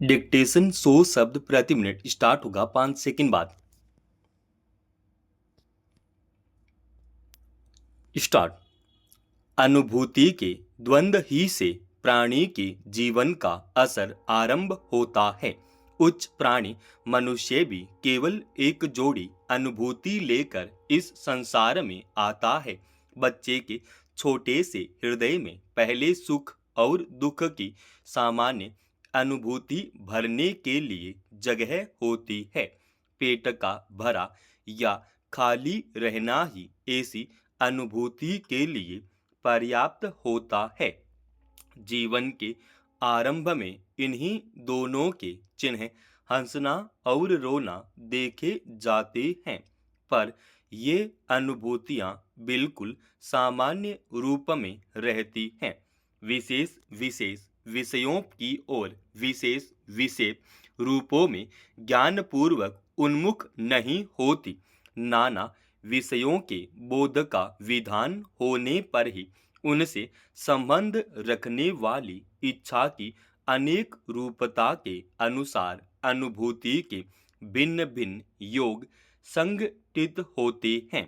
Dictation 100 शब्द प्रति minute start होगा 5 सेकंड बाद। स्टार्ट। अनुभूति के द्वंद्व ही से प्राणी के जीवन का असर आरंभ होता है। उच्च प्राणी मनुष्य भी केवल एक जोड़ी अनुभूति लेकर इस संसार में आता है। बच्चे के छोटे से हृदय में पहले सुख और दुख की सामान्य अनुभूति भरने के लिए जगह होती है। पेट का भरा या खाली रहना ही ऐसी अनुभूति के लिए पर्याप्त होता है। जीवन के आरंभ में इन्हीं दोनों के चिन्ह हंसना और रोना देखे जाते हैं, पर ये अनुभूतियां बिल्कुल सामान्य रूप में रहती हैं। विशेष विशेष विषयों की ओर विशेष विशेष रूपों में ज्ञानपूर्वक उन्मुख नहीं होती। नाना विषयों के बोध का विधान होने पर ही उनसे संबंध रखने वाली इच्छा की अनेक रूपता के अनुसार अनुभूति के भिन्न भिन्न योग संगठित होते हैं,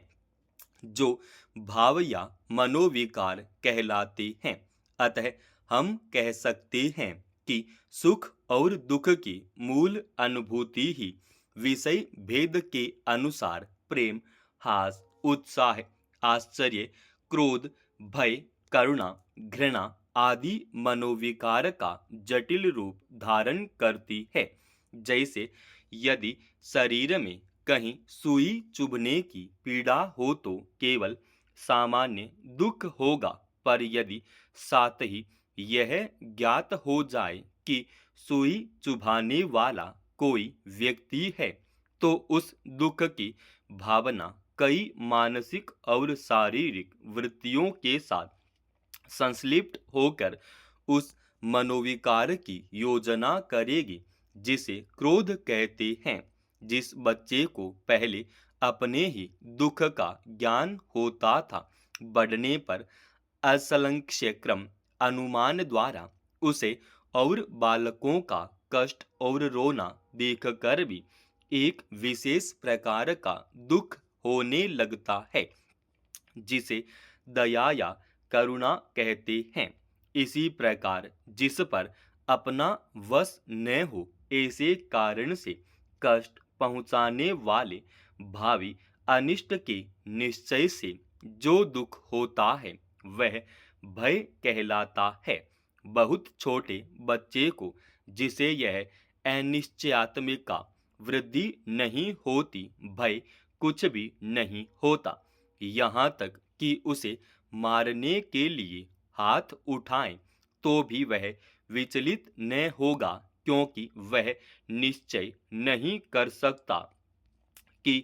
जो भाव या मनोविकार कहलाते हैं। अतः हम कह सकते हैं कि सुख और दुख की मूल अनुभूति ही विषय भेद के अनुसार प्रेम, हास, उत्साह, आश्चर्य, क्रोध, भय, करुणा, घृणा आदि मनोविकार का जटिल रूप धारण करती है। जैसे यदि शरीर में कहीं सुई चुभने की पीड़ा हो तो केवल सामान्य दुख होगा, पर यदि साथ ही यह ज्ञात हो जाए कि सुई चुभाने वाला कोई व्यक्ति है, तो उस दुख की भावना कई मानसिक और शारीरिक वृत्तियों के साथ संश्लिप्त होकर उस मनोविकार की योजना करेगी जिसे क्रोध कहते हैं। जिस बच्चे को पहले अपने ही दुख का ज्ञान होता था, बढ़ने पर असंख्य क्रम अनुमान द्वारा उसे और बालकों का कष्ट और रोना देखकर भी एक विशेष प्रकार का दुख होने लगता है, जिसे दया या करुणा कहते हैं। इसी प्रकार जिस पर अपना वश न हो, ऐसे कारण से कष्ट पहुंचाने वाले भावी अनिष्ट के निश्चय से जो दुख होता है, वह भय कहलाता है। बहुत छोटे बच्चे को जिसे यह अनिश्चयात्मिका वृद्धि नहीं होती, भय कुछ भी नहीं होता। यहाँ तक कि उसे मारने के लिए हाथ उठाएं तो भी वह विचलित न होगा, क्योंकि वह निश्चय नहीं कर सकता कि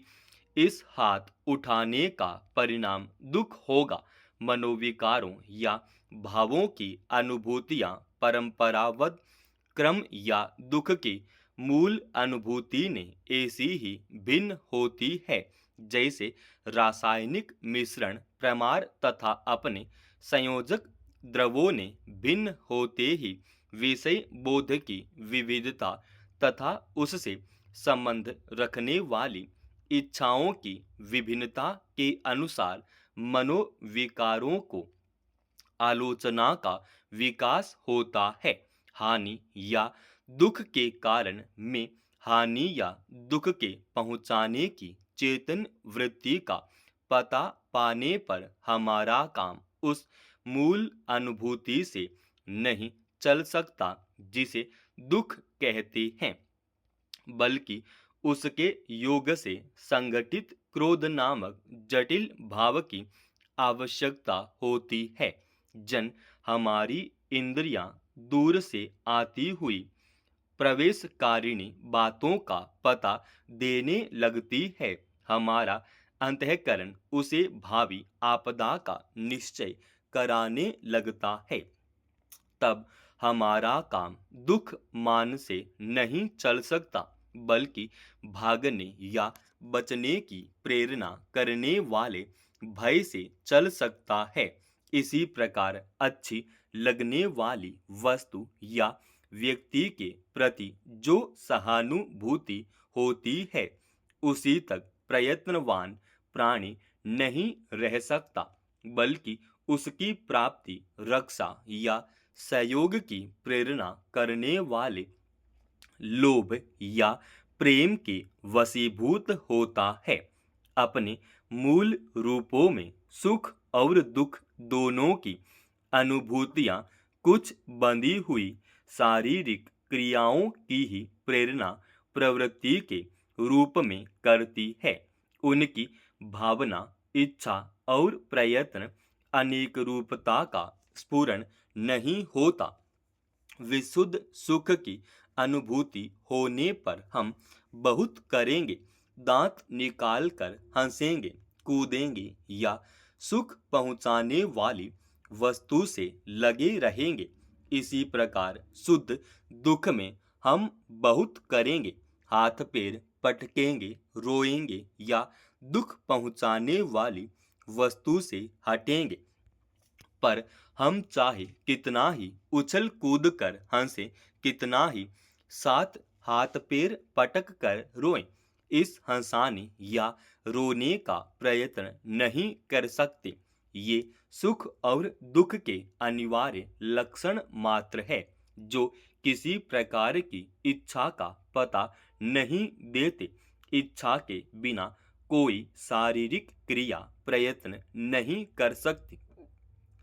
इस हाथ उठाने का परिणाम दुख होगा। मनोविकारों या भावों की अनुभूतियां परंपरागत क्रम या दुख की मूल अनुभूति ने ऐसी ही भिन्न होती है, जैसे रासायनिक मिश्रण प्रमाण तथा अपने संयोजक द्रवों ने भिन्न होते ही विषय बोध की विविधता तथा उससे संबंध रखने वाली इच्छाओं की विभिन्नता के अनुसार मनोविकारों को आलोचना का विकास होता है। हानि या दुख के कारण में हानि या दुख के पहुंचाने की चेतन वृत्ति का पता पाने पर हमारा काम उस मूल अनुभूति से नहीं चल सकता जिसे दुख कहते हैं, बल्कि उसके योग से संगठित क्रोध नामक जटिल भाव की आवश्यकता होती है। हमारी इंद्रियां दूर से आती हुई प्रवेशकारिणी बातों का पता देने लगती है। हमारा अंतःकरण उसे भावी आपदा का निश्चय कराने लगता है। तब हमारा काम दुख मान से नहीं चल सकता, बल्कि भागने या बचने की प्रेरणा करने वाले भय से चल सकता है। इसी प्रकार अच्छी लगने वाली वस्तु या व्यक्ति के प्रति जो सहानुभूति होती है उसी तक प्रयत्नवान प्राणी नहीं रह सकता, बल्कि उसकी प्राप्ति, रक्षा या सहयोग की प्रेरणा करने वाले लोभ या प्रेम के वशीभूत होता है। अपने मूल रूपों में सुख और दुख दोनों की अनुभूतियां कुछ बंधी हुई शारीरिक क्रियाओं की ही प्रेरणा प्रवृत्ति के रूप में करती है। उनकी भावना, इच्छा और प्रयत्न अनेक रूपता का स्फुरण नहीं होता। विशुद्ध सुख की अनुभूति होने पर हम बहुत करेंगे, दांत निकाल कर हंसेंगे, कूदेंगे या सुख पहुंचाने वाली वस्तु से लगे रहेंगे। इसी प्रकार शुद्ध दुख में हम बहुत करेंगे, हाथ पैर पटकेंगे, रोएंगे या दुख पहुंचाने वाली वस्तु से हटेंगे। पर हम चाहे कितना ही उछल कूद कर हंसे, कितना ही साथ हाथ पैर पटक कर रोएं, इस हंसाने या रोने का प्रयत्न नहीं कर सकते। ये सुख और दुख के अनिवार्य लक्षण मात्र है, जो किसी प्रकार की इच्छा का पता नहीं देते। इच्छा के बिना कोई शारीरिक क्रिया प्रयत्न नहीं कर सकती।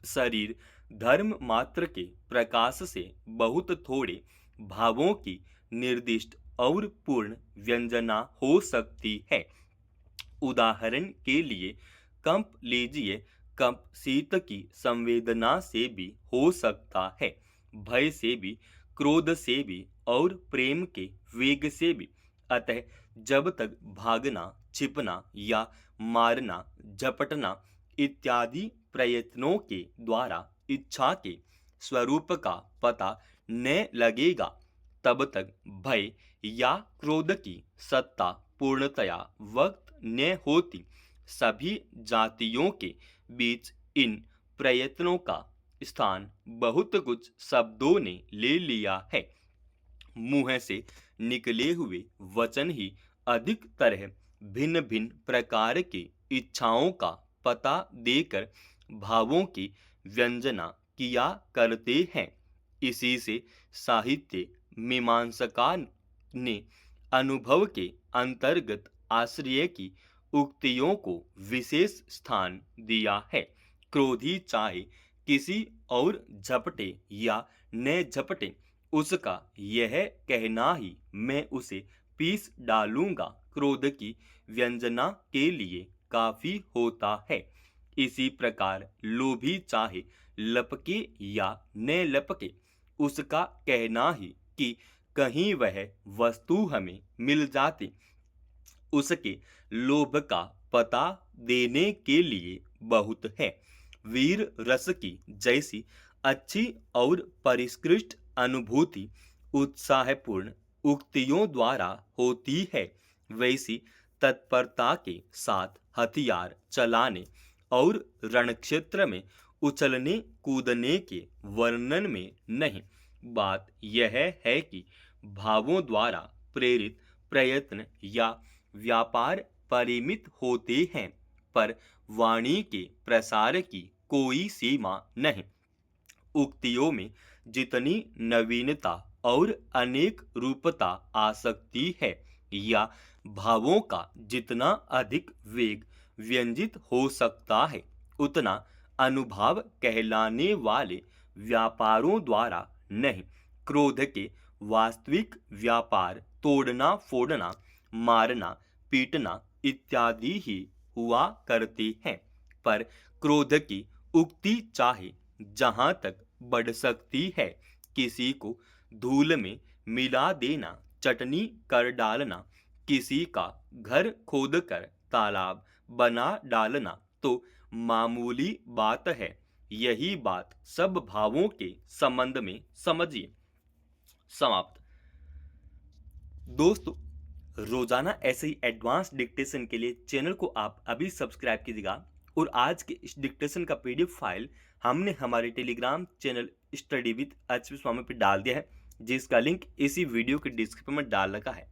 शरीर धर्म मात्र के प्रकाश से बहुत थोड़े भावों की निर्दिष्ट और पूर्ण व्यंजना हो सकती है। उदाहरण के लिए कंप लीजिए। कंप शीत की संवेदना से भी हो सकता है, भय से भी, क्रोध से भी और प्रेम के वेग से भी। अतः जब तक भागना, छिपना या मारना, झपटना इत्यादि प्रयत्नों के द्वारा इच्छा के स्वरूप का पता न लगेगा, तब तक भय या क्रोध की सत्ता पूर्णतया वक्त न होती। सभी जातियों के बीच इन प्रयत्नों का स्थान बहुत कुछ शब्दों ने ले लिया है। मुंह से निकले हुए वचन ही अधिक तरह भिन्न भिन्न प्रकार की इच्छाओं का पता देकर भावों की व्यंजना किया करते हैं। इसी से साहित्य मीमांसका ने अनुभव के अंतर्गत आश्रय की उक्तियों को विशेष स्थान दिया है। क्रोधी चाहे किसी और झपटे या न झपटे, उसका यह कहना ही मैं उसे पीस डालूंगा क्रोध की व्यंजना के लिए काफी होता है। इसी प्रकार लोभी चाहे लपके या न लपके, उसका कहना ही कि कहीं वह वस्तु हमें मिल जाती, उसके लोभ का पता देने के लिए बहुत है। वीर रस की जैसी अच्छी और परिष्कृत अनुभूति उत्साहपूर्ण उक्तियों द्वारा होती है, वैसी तत्परता के साथ हथियार चलाने और रणक्षेत्र में उछलने कूदने के वर्णन में नहीं। बात यह है कि भावों द्वारा प्रेरित प्रयत्न या व्यापार परिमित होते हैं, पर वाणी के प्रसार की कोई सीमा नहीं। उक्तियों में जितनी नवीनता और अनेक रूपता आ सकती है, या भावों का जितना अधिक वेग व्यंजित हो सकता है, उतना अनुभाव कहलाने वाले व्यापारों द्वारा नहीं। क्रोध के वास्तविक व्यापार तोड़ना फोड़ना, मारना पीटना इत्यादि ही हुआ करते हैं, पर क्रोध की उक्ति चाहे जहां तक बढ़ सकती है, किसी को धूल में मिला देना, चटनी कर डालना, किसी का घर खोदकर तालाब बना डालना तो मामूली बात है। यही बात सब भावों के संबंध में समझिए। समाप्त। दोस्तों, रोजाना ऐसे ही एडवांस डिक्टेशन के लिए चैनल को आप अभी सब्सक्राइब कीजिएगा, और आज के इस डिक्टेशन का पीडीएफ फाइल हमने हमारे Telegram channel study with HP Swami पे डाल दिया है। जिसका लिंक इसी वीडियो के डिस्क्रिप्शन में डाल रखा है।